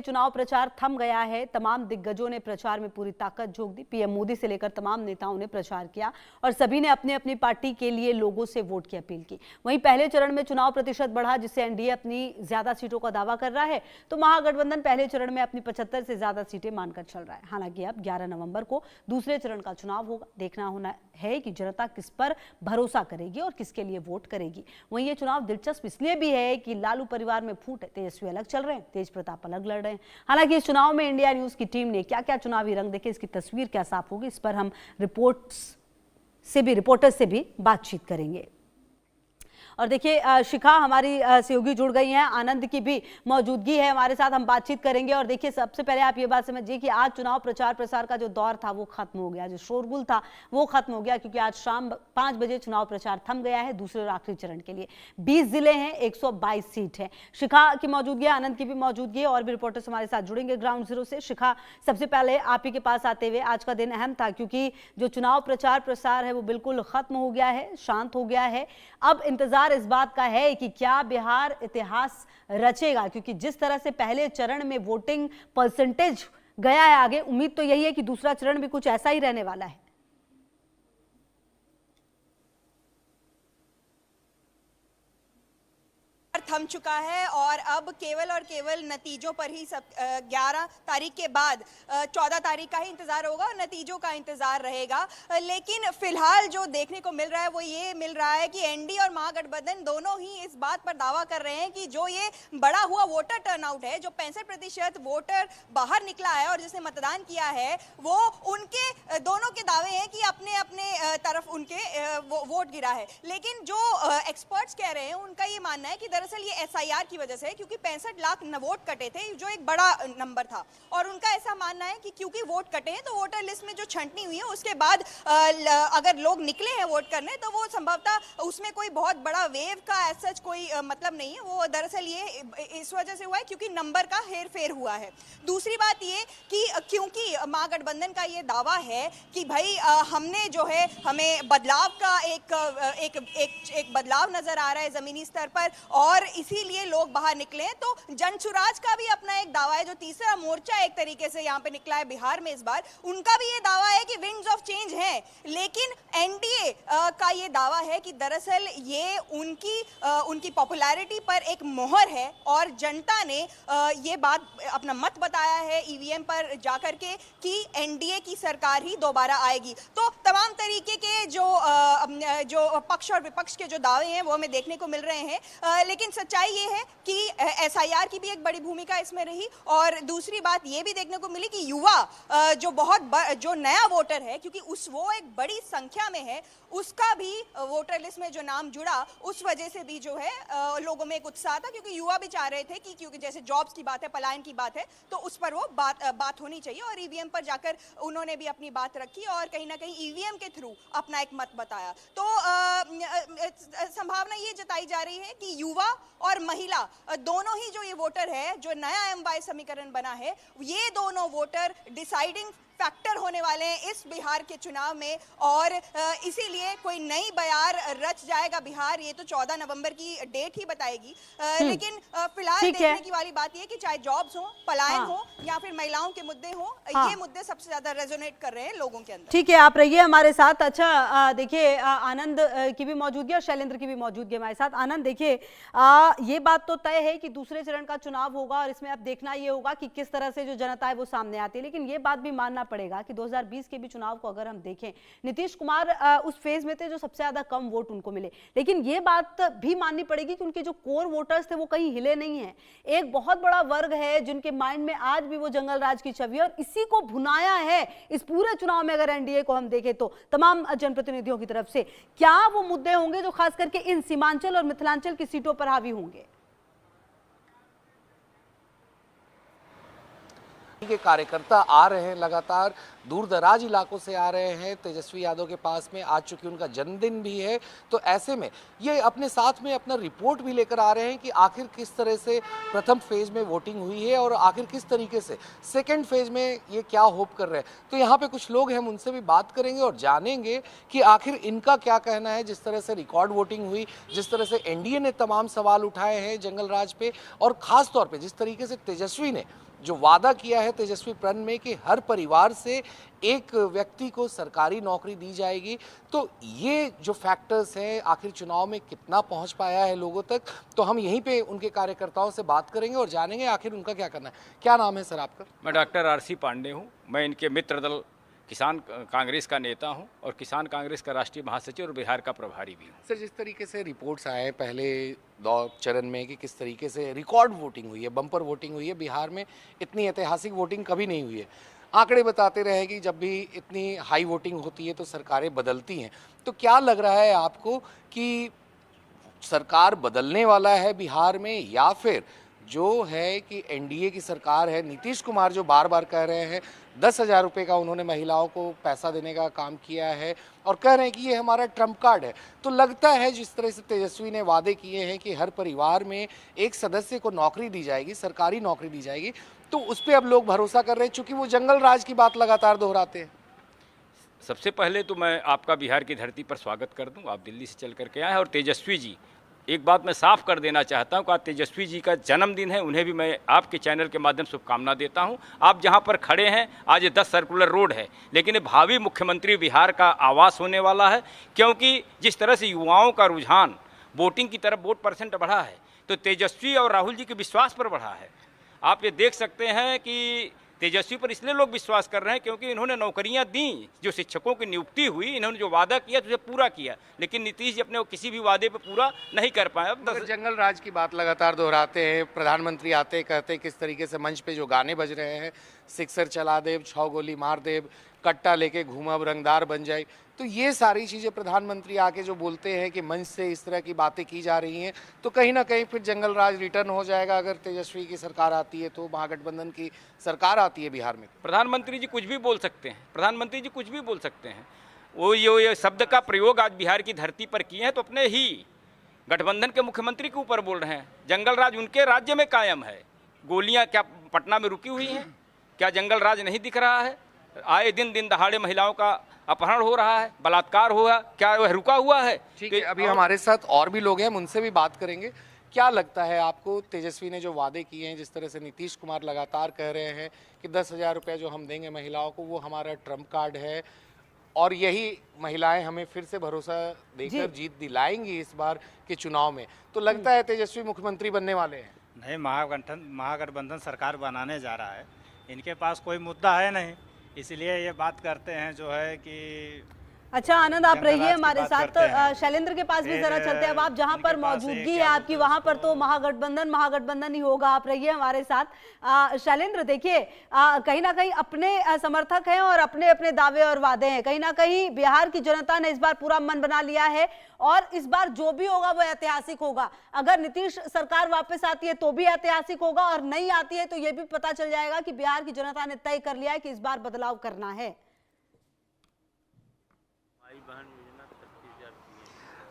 चुनाव प्रचार थम गया है। तमाम दिग्गजों ने प्रचार में पूरी ताकत झोंक दी। पीएम मोदी से लेकर तमाम नेताओं ने प्रचार किया और सभी ने अपनी अपनी पार्टी के लिए लोगों से वोट की अपील की। वहीं पहले चरण में चुनाव प्रतिशत बढ़ा, जिससे एनडीए अपनी ज्यादा सीटों का दावा कर रहा है, तो महागठबंधन पहले चरण में अपनी 75 से ज्यादा सीटें मानकर चल रहा है। हालांकि अब 11 नवंबर को दूसरे चरण का चुनाव होगा। देखना होना है कि जनता किस पर भरोसा करेगी और किसके लिए वोट करेगी। वहीं ये चुनाव दिलचस्प इसलिए भी है कि लालू परिवार में फूट है। तेजस्वी अलग चल रहे हैं, तेज प्रताप अलग लड़ रहे हैं। हालांकि इस चुनाव में इंडिया न्यूज की टीम ने क्या क्या चुनावी रंग देखे, इसकी तस्वीर क्या साफ होगी, इस पर हम रिपोर्टर्स से भी बातचीत करेंगे। और देखिए शिखा हमारी सहयोगी जुड़ गई हैं, आनंद की भी मौजूदगी है हमारे साथ, हम बातचीत करेंगे। और देखिए सबसे पहले आप ये बात समझिए कि आज चुनाव प्रचार प्रसार का जो दौर था वो खत्म हो गया, जो शोरगुल था वो खत्म हो गया, क्योंकि आज शाम 5 बजे चुनाव प्रचार थम गया है दूसरे और आखिरी चरण के लिए। 20 जिले हैं, 122 सीट है। शिखा की मौजूदगी, आनंद की भी मौजूदगी है और भी रिपोर्टर्स हमारे साथ जुड़ेंगे ग्राउंड जीरो से। शिखा, सबसे पहले आप ही के पास आते हुए, आज का दिन अहम था क्योंकि जो चुनाव प्रचार प्रसार है वो बिल्कुल खत्म हो गया है, शांत हो गया है। अब इंतजार इस बात का है कि क्या बिहार इतिहास रचेगा, क्योंकि जिस तरह से पहले चरण में वोटिंग परसेंटेज गया है आगे, उम्मीद तो यही है कि दूसरा चरण भी कुछ ऐसा ही रहने वाला है। थम चुका है और अब केवल और केवल नतीजों पर ही 11 तारीख के बाद 14 तारीख का ही इंतजार होगा और नतीजों का इंतजार रहेगा। लेकिन फिलहाल जो देखने को मिल रहा है वो ये मिल रहा है कि एनडीए और महागठबंधन दोनों ही इस बात पर दावा कर रहे हैं कि जो ये बढ़ा हुआ वोटर टर्नआउट है, जो 65% वोटर बाहर निकला है और जिसने मतदान किया है, वो उनके दोनों के दावे हैं कि अपने अपने तरफ उनके वोट गिरा है। लेकिन जो एक्सपर्ट्स कह रहे हैं उनका ये मानना है कि दरअसल ये एसआईआर की वजह से है, क्योंकि 65 लाख वोट कटे थे, जो एक बड़ा नंबर था। और उनका ऐसा मानना है कि क्योंकि वोट कटे हैं तो वोटर लिस्ट में जो छंटनी हुई है उसके बाद अगर लोग निकले हैं वोट करने तो वो संभवतः उसमें कोई बहुत बड़ा वेव का ऐसा कोई मतलब नहीं है। वो दरअसल ये इस वजह से हुआ है क्योंकि नंबर का हेरफेर हुआ है। दूसरी बात ये कि क्योंकि महागठबंधन का ये दावा है कि भाई हमने जो है, हमें बदलाव का एक बदलाव नजर आ रहा है जमीनी स्तर पर और इसीलिए लोग बाहर निकले हैं। तो जन सुराज का भी अपना एक दावा है, जो तीसरा मोर्चा एक तरीके से यहाँ पे निकला है बिहार में इस बार, उनका भी ये दावा है कि विंड्स ऑफ चेंज है। लेकिन एनडीए का ये दावा है कि दरअसल ये उनकी पॉपुलैरिटी पर एक मोहर है और जनता ने ये बात अपना मत बताया है ईवीएम पर जाकर के कि एनडीए की सरकार ही दोबारा आएगी। तो तमाम तरीके के जो पक्ष और विपक्ष के जो दावे हैं वो हमें देखने को मिल रहे हैं। लेकिन सच्चाई ये है कि एसआईआर की भी एक बड़ी भूमिका इसमें रही और दूसरी बात ये भी देखने को मिली कि युवा जो नया वोटर है, क्योंकि वो एक बड़ी संख्या में है, उसका भी वोटर लिस्ट में जो नाम जुड़ा उस वजह से भी जो है लोगों में एक उत्साह था, क्योंकि युवा भी चाह रहे थे कि क्योंकि जैसे जॉब्स की बात है, पलायन की बात है, तो उस पर वो बात होनी चाहिए। और ईवीएम पर जाकर उन्होंने भी अपनी बात रखी और कहीं ना कहीं ईवीएम के थ्रू अपना एक मत बताया। तो संभावना ये जताई जा रही है कि युवा और महिला दोनों ही जो ये वोटर है, जो नया एमवाई समीकरण बना है, ये दोनों वोटर डिसाइडिंग फैक्टर होने वाले हैं इस बिहार के चुनाव में। और इसीलिए कोई नई बयार रच जाएगा बिहार, ये तो 14 नवंबर की डेट ही बताएगी। लेकिन फिलहाल देखने की वाली बात ये कि चाहे जॉब्स हो, पलायन हो या फिर महिलाओं के मुद्दे हो, ये मुद्दे सबसे ज्यादा रेजोनेट कर रहे हैं लोगों के अंदर। ठीक है, आप रहिए हमारे साथ। अच्छा देखिए आनंद की भी मौजूदगी और शैलेंद्र की भी मौजूदगी हमारे साथ। आनंद, देखिए ये बात तो तय है कि दूसरे चरण का चुनाव होगा और इसमें अब देखना ये होगा कि किस तरह से जो जनता है वो सामने आती है। लेकिन ये बात भी मानना पड़ेगा कि 2020 के भी चुनाव को अगर हम देखें, नीतीश कुमार उस फेज में थे जो सबसे ज्यादा कम वोट उनको मिले। लेकिन ये बात भी माननी पड़ेगी कि उनके जो कोर वोटर्स थे वो कहीं हिले नहीं है। एक बहुत बड़ा वर्ग है जिनके माइंड में आज भी वो जंगल राज की छवि है और इसी को भुनाया है इस पूरे चुनाव में। अगर एनडीए को हम देखें तो तमाम जनप्रतिनिधियों की तरफ से क्या वो मुद्दे होंगे जो खास करके इन सीमांचल और मिथिलांचल की सीटों पर हावी होंगे? के कार्यकर्ता आ रहे हैं, लगातार दूर दराज इलाकों से आ रहे हैं। तेजस्वी यादव के पास में आज चूंकि उनका जन्मदिन भी है, तो ऐसे में ये अपने साथ में अपना रिपोर्ट भी लेकर आ रहे हैं कि आखिर किस तरह से प्रथम फेज में वोटिंग हुई है और आखिर किस तरीके से सेकेंड फेज में ये क्या होप कर रहे हैं। तो यहाँ पे कुछ लोग हैं, हम उनसे भी बात करेंगे और जानेंगे कि आखिर इनका क्या कहना है। जिस तरह से रिकॉर्ड वोटिंग हुई, जिस तरह से एनडीए ने तमाम सवाल उठाए हैं जंगल राज पे, और खास तौर पे जिस तरीके से तेजस्वी ने जो वादा किया है तेजस्वी प्रण में कि हर परिवार से एक व्यक्ति को सरकारी नौकरी दी जाएगी, तो ये जो फैक्टर्स हैं आखिर चुनाव में कितना पहुंच पाया है लोगों तक, तो हम यहीं पे उनके कार्यकर्ताओं से बात करेंगे और जानेंगे आखिर उनका क्या करना है। क्या नाम है सर आपका? मैं डॉक्टर आर.सी. पांडे हूँ। मैं इनके मित्र दल किसान कांग्रेस का नेता हूं और किसान कांग्रेस का राष्ट्रीय महासचिव और बिहार का प्रभारी भी हूं। सर, जिस तरीके से रिपोर्ट्स आए हैं पहले दौर चरण में कि किस तरीके से रिकॉर्ड वोटिंग हुई है, बम्पर वोटिंग हुई है, बिहार में इतनी ऐतिहासिक वोटिंग कभी नहीं हुई है। आंकड़े बताते रहे कि जब भी इतनी हाई वोटिंग होती है तो सरकारें बदलती हैं, तो क्या लग रहा है आपको कि सरकार बदलने वाला है बिहार में, या फिर जो है कि एनडीए की सरकार है, नीतीश कुमार जो बार बार कह रहे हैं 10,000 रुपये का उन्होंने महिलाओं को पैसा देने का काम किया है और कह रहे हैं कि ये हमारा ट्रम्प कार्ड है, तो लगता है जिस तरह से तेजस्वी ने वादे किए हैं कि हर परिवार में एक सदस्य को नौकरी दी जाएगी, सरकारी नौकरी दी जाएगी, तो उस पर अब लोग भरोसा कर रहे हैं, चूंकि वो जंगल राज की बात लगातार दोहराते हैं। सबसे पहले तो मैं आपका बिहार की धरती पर स्वागत कर दूं। आप दिल्ली से चल करके आए हैं और तेजस्वी जी, एक बात मैं साफ कर देना चाहता हूं कि आज तेजस्वी जी का जन्मदिन है, उन्हें भी मैं आपके चैनल के माध्यम से शुभकामना देता हूं। आप जहां पर खड़े हैं आज ये 10 सर्कुलर रोड है, लेकिन ये भावी मुख्यमंत्री बिहार का आवास होने वाला है, क्योंकि जिस तरह से युवाओं का रुझान वोटिंग की तरफ वोट परसेंट बढ़ा है, तो तेजस्वी और राहुल जी के विश्वास पर बढ़ा है। आप ये देख सकते हैं कि तेजस्वी पर इसलिए लोग विश्वास कर रहे हैं क्योंकि इन्होंने नौकरियां दी, जो शिक्षकों की नियुक्ति हुई, इन्होंने जो वादा किया उसे पूरा किया, लेकिन नीतीश जी अपने किसी भी वादे पे पूरा नहीं कर पाए। अब जंगल राज की बात लगातार दोहराते हैं, प्रधानमंत्री आते कहते किस तरीके से मंच पे जो गाने बज रहे हैं, सिक्सर चला देव, 6 गोली मार देव, कट्टा लेके घूमब रंगदार बन जाए, तो ये सारी चीज़ें प्रधानमंत्री आके जो बोलते हैं कि मंच से इस तरह की बातें की जा रही हैं, तो कहीं ना कहीं फिर जंगल राज रिटर्न हो जाएगा अगर तेजस्वी की सरकार आती है, तो महागठबंधन की सरकार आती है बिहार में। प्रधानमंत्री जी कुछ भी बोल सकते हैं, प्रधानमंत्री जी कुछ भी बोल सकते हैं। वो ये शब्द का प्रयोग आज बिहार की धरती पर किए हैं तो अपने ही गठबंधन के मुख्यमंत्री के ऊपर बोल रहे हैं। जंगल राज उनके राज्य में कायम है। गोलियां क्या पटना में रुकी हुई हैं? क्या जंगल राज नहीं दिख रहा है? आए दिन दहाड़े महिलाओं का अपहरण हो रहा है, बलात्कार हुआ, क्या वह रुका हुआ है? ठीक है, अभी हमारे साथ और भी लोग हैं, हम उनसे भी बात करेंगे। क्या लगता है आपको, तेजस्वी ने जो वादे किए हैं, जिस तरह से नीतीश कुमार लगातार कह रहे हैं कि 10,000 रुपये जो हम देंगे महिलाओं को वो हमारा ट्रम्प कार्ड है और यही महिलाएं हमें फिर से भरोसा देकर जीत दिलाएंगी इस बार के चुनाव में, तो लगता है तेजस्वी मुख्यमंत्री बनने वाले हैं? नहीं, महागठबंधन सरकार बनाने जा रहा है, इनके पास कोई मुद्दा है नहीं, इसलिए ये बात करते हैं जो है कि अच्छा आनंद, आप रहिए हमारे साथ। शैलेंद्र के पास भी जरा चलते हैं। अब आप जहां पर मौजूदगी है आपकी, वहां पर तो महागठबंधन ही होगा। आप रहिए हमारे साथ। शैलेंद्र, देखिए कहीं ना कहीं अपने समर्थक हैं और अपने अपने दावे और वादे हैं। कहीं ना कहीं बिहार की जनता ने इस बार पूरा मन बना लिया है और इस बार जो भी होगा वो ऐतिहासिक होगा। अगर नीतीश सरकार वापस आती है तो भी ऐतिहासिक होगा, और नहीं आती है तो ये भी पता चल जाएगा कि बिहार की जनता ने तय कर लिया है कि इस बार बदलाव करना है।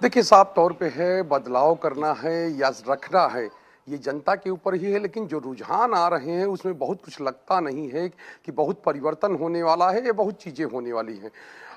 देखिए, साफ तौर पे है, बदलाव करना है या रखना है ये जनता के ऊपर ही है, लेकिन जो रुझान आ रहे हैं उसमें बहुत कुछ लगता नहीं है कि बहुत परिवर्तन होने वाला है या बहुत चीज़ें होने वाली हैं।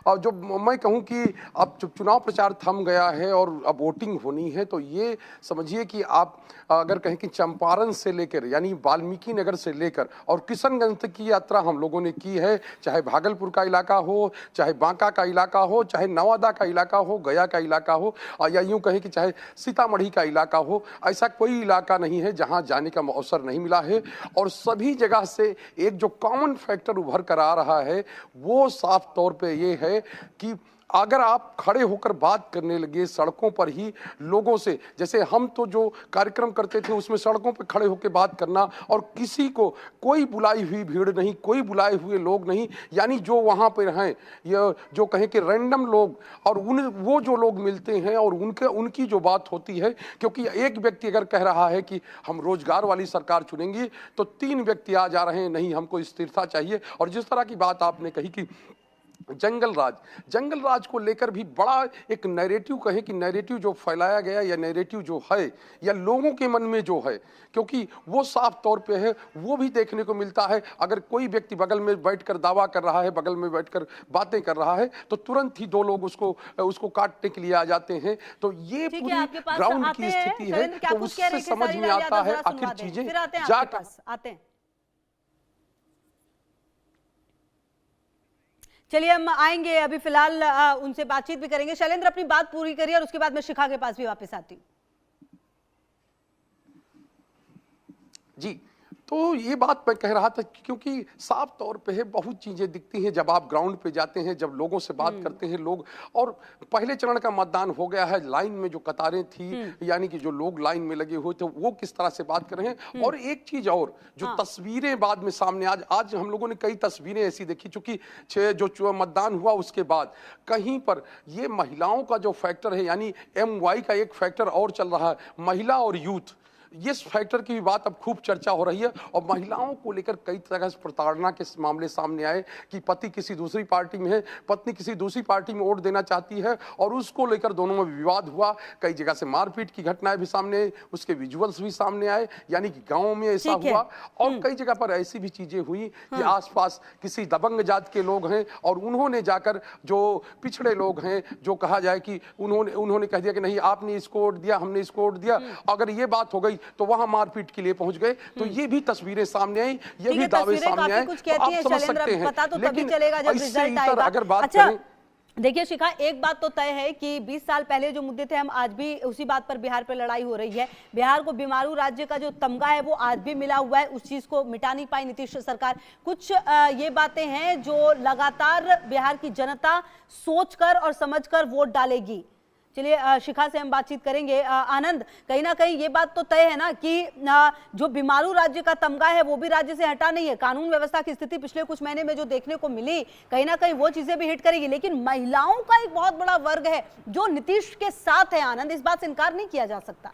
और जो मैं कहूं कि अब जब चुनाव प्रचार थम गया है और अब वोटिंग होनी है, तो ये समझिए कि आप अगर कहें कि चंपारण से लेकर यानी वाल्मीकि नगर से लेकर और किशनगंज तक की यात्रा हम लोगों ने की है, चाहे भागलपुर का इलाका हो, चाहे बांका का इलाका हो, चाहे नवादा का इलाका हो, गया का इलाका हो, या यूँ कहें कि चाहे सीतामढ़ी का इलाका हो, ऐसा कोई इलाका नहीं है जहाँ जाने का अवसर नहीं मिला है। और सभी जगह से एक जो कॉमन फैक्टर उभर कर आ रहा है वो साफ तौर पे ये है कि अगर आप खड़े होकर बात करने लगे सड़कों पर ही लोगों से, जैसे हम तो जो कार्यक्रम करते थे उसमें सड़कों पर खड़े होकर बात करना और किसी को कोई बुलाई हुई भीड़ नहीं, कोई बुलाए हुए लोग नहीं, यानी जो वहाँ पर हैं ये जो कहें कि रैंडम लोग और वो जो लोग मिलते हैं और उनकी जो बात होती है, क्योंकि एक व्यक्ति अगर कह रहा है कि हम रोजगार वाली सरकार चुनेंगे तो 3 व्यक्ति आ जा रहे हैं नहीं हमको स्थिरता चाहिए। और जिस तरह की बात आपने कही कि जंगल राज को लेकर भी बड़ा एक नैरेटिव कहे कि नैरेटिव जो फैलाया गया या नैरेटिव जो है या लोगों के मन में जो है, क्योंकि वो साफ तौर पे है, वो भी देखने को मिलता है। अगर कोई व्यक्ति बगल में बैठकर दावा कर रहा है, बगल में बैठकर बातें कर रहा है, तो तुरंत ही 2 लोग उसको काटने के लिए आ जाते हैं। तो ये पूरी ग्राउंड की स्थिति है, तो उससे समझ में आता है आखिर चीजें आते हैं। चलिए हम आएंगे, अभी फिलहाल उनसे बातचीत भी करेंगे। शैलेंद्र अपनी बात पूरी करिए और उसके बाद मैं शिखा के पास भी वापस आती हूँ। जी, तो ये बात मैं कह रहा था क्योंकि साफ तौर पे है, बहुत चीजें दिखती हैं जब आप ग्राउंड पे जाते हैं, जब लोगों से बात करते हैं लोग। और पहले चरण का मतदान हो गया है, लाइन में जो कतारें थी, यानी कि जो लोग लाइन में लगे हुए थे वो किस तरह से बात कर रहे हैं। और एक चीज और, जो तस्वीरें बाद में सामने आज हम लोगों ने कई तस्वीरें ऐसी देखी, चूंकि जो मतदान हुआ उसके बाद कहीं पर ये महिलाओं का जो फैक्टर है, यानी MY का एक फैक्टर और चल रहा है, महिला और यूथ, इस फैक्टर की भी बात अब खूब चर्चा हो रही है। और महिलाओं को लेकर कई तरह से प्रताड़ना के मामले सामने आए कि पति किसी दूसरी पार्टी में है, पत्नी किसी दूसरी पार्टी में वोट देना चाहती है, और उसको लेकर दोनों में विवाद हुआ। कई जगह से मारपीट की घटनाएं भी सामने आई, उसके विजुअल्स भी सामने आए, यानी कि गाँव में ऐसा हुआ। और कई जगह पर ऐसी भी चीजें हुई कि आसपास किसी दबंग जात के लोग हैं और उन्होंने जाकर, जो पिछड़े लोग हैं, जो कहा जाए कि उन्होंने कह दिया कि नहीं आपने इसको वोट दिया, हमने इसको वोट दिया, अगर ये बात हो गई तो वहां मारपीट के लिए पहुंच गए। तो ये भी तस्वीरें सामने आई, ये भी दावे सामने आए, तो आप समझ सकते हैं। पता तो तभी चलेगा जब रिजल्ट आएगा। अगर बात करें, देखिए शिखा, एक बात तो तय है कि 20 साल पहले जो मुद्दे थे, हम आज भी उसी बात पर बिहार पर लड़ाई हो रही है। बिहार को बीमारू राज्य का जो तमगा है वो आज भी मिला हुआ है, उस चीज को मिटा नहीं पाई नीतीश सरकार। कुछ ये बातें हैं जो लगातार बिहार की जनता सोचकर और समझकर वोट डालेगी। चलिए शिखा से हम बातचीत करेंगे। आनंद, कहीं ना कहीं ये बात तो तय है ना कि जो बीमारू राज्य का तमगा है वो भी राज्य से हटा नहीं है। कानून व्यवस्था की स्थिति पिछले कुछ महीने में जो देखने को मिली, कहीं ना कहीं वो चीजें भी हिट करेगी। लेकिन महिलाओं का एक बहुत बड़ा वर्ग है जो नीतीश के साथ है। आनंद, इस बात से इनकार नहीं किया जा सकता।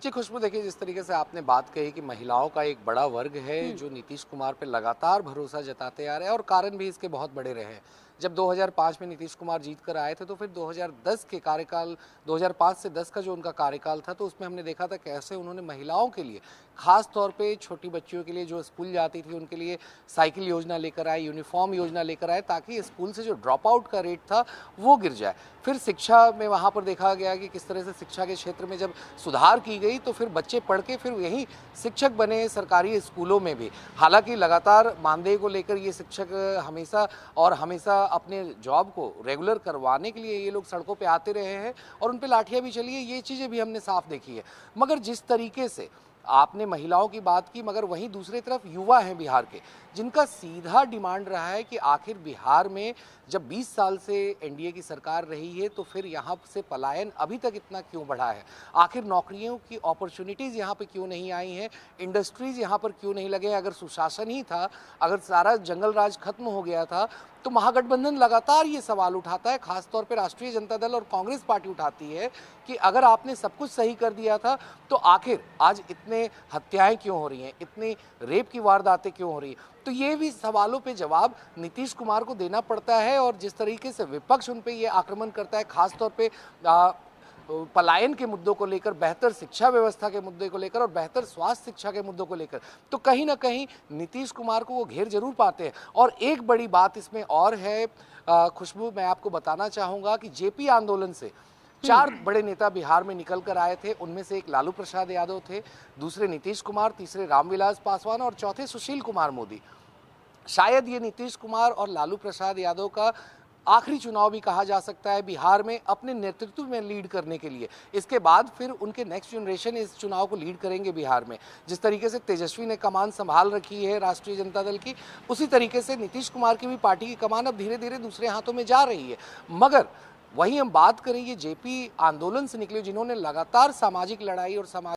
जी खुशबू, देखिए जिस तरीके से आपने बात कही कि महिलाओं का एक बड़ा वर्ग है जो नीतीश कुमार पे लगातार भरोसा जताते आ रहे हैं, और कारण भी इसके बहुत बड़े रहे हैं। जब 2005 में नीतीश कुमार जीत कर आए थे तो फिर 2010 के कार्यकाल, 2005 से 10 का जो उनका कार्यकाल था, तो उसमें हमने देखा था कैसे उन्होंने महिलाओं के लिए, खास तौर पे छोटी बच्चियों के लिए जो स्कूल जाती थी उनके लिए साइकिल योजना लेकर आए, यूनिफॉर्म योजना लेकर आए, ताकि स्कूल से जो ड्रॉप आउट का रेट था वो गिर जाए। फिर शिक्षा में वहाँ पर देखा गया कि किस तरह से शिक्षा के क्षेत्र में जब सुधार की गई तो फिर बच्चे पढ़ के फिर यही शिक्षक बने सरकारी स्कूलों में भी। हालांकि लगातार मानदेय को लेकर ये शिक्षक हमेशा अपने जॉब को रेगुलर करवाने के लिए ये लोग सड़कों पे आते रहे हैं और उन पे लाठियां भी चली है, ये चीज़ें भी हमने साफ देखी है। मगर जिस तरीके से आपने महिलाओं की बात की, मगर वहीं दूसरी तरफ युवा हैं बिहार के, जिनका सीधा डिमांड रहा है कि आखिर बिहार में जब 20 साल से एनडीए की सरकार रही है तो फिर यहाँ से पलायन अभी तक इतना क्यों बढ़ा है, आखिर नौकरियों की अपॉर्चुनिटीज़ यहाँ पे क्यों नहीं आई हैं, इंडस्ट्रीज़ यहाँ पर क्यों नहीं लगे। अगर सुशासन ही था, अगर सारा जंगल राज खत्म हो गया था, तो महागठबंधन लगातार ये सवाल उठाता है, खासतौर पर राष्ट्रीय जनता दल और कांग्रेस पार्टी उठाती है कि अगर आपने सब कुछ सही कर दिया था तो आखिर आज इतने हत्याएं क्यों हो रही हैं, इतनी रेप की वारदातें क्यों हो रही हैं। तो ये भी सवालों पे जवाब नीतीश कुमार को देना पड़ता है। और जिस तरीके से विपक्ष उन पे ये आक्रमण करता है, खासतौर पे पलायन के मुद्दों को लेकर, बेहतर शिक्षा व्यवस्था के मुद्दे को लेकर और बेहतर स्वास्थ्य शिक्षा के मुद्दों को लेकर, तो कहीं ना कहीं नीतीश कुमार को वो घेर जरूर पाते हैं। और एक बड़ी बात इसमें और है खुशबू, मैं आपको बताना चाहूँगा कि जेपी आंदोलन से 4 बड़े नेता बिहार में निकल कर आए थे। उनमें से एक लालू प्रसाद यादव थे, दूसरे नीतीश कुमार, तीसरे रामविलास पासवान और चौथे सुशील कुमार मोदी। शायद ये नीतीश कुमार और लालू प्रसाद यादव का आखिरी चुनाव भी कहा जा सकता है बिहार में अपने नेतृत्व में लीड करने के लिए। इसके बाद फिर उनके नेक्स्ट जनरेशन इस चुनाव को लीड करेंगे बिहार में। जिस तरीके से तेजस्वी ने कमान संभाल रखी है राष्ट्रीय जनता दल की, उसी तरीके से नीतीश कुमार की भी पार्टी की कमान अब धीरे धीरे दूसरे हाथों में जा रही है। मगर वहीं हम बात करें ये जेपी आंदोलन से निकले, जिन्होंने लगातार सामाजिक लड़ाई और